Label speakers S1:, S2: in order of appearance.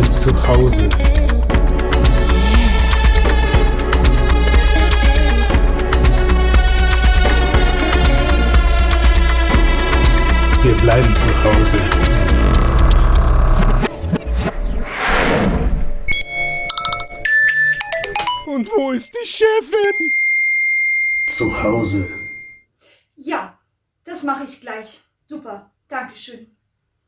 S1: sind zu Hause. Wir bleiben zu Hause.
S2: Und wo ist die Chefin?
S1: Zu Hause.
S3: Ja, das mache ich gleich. Super, Dankeschön.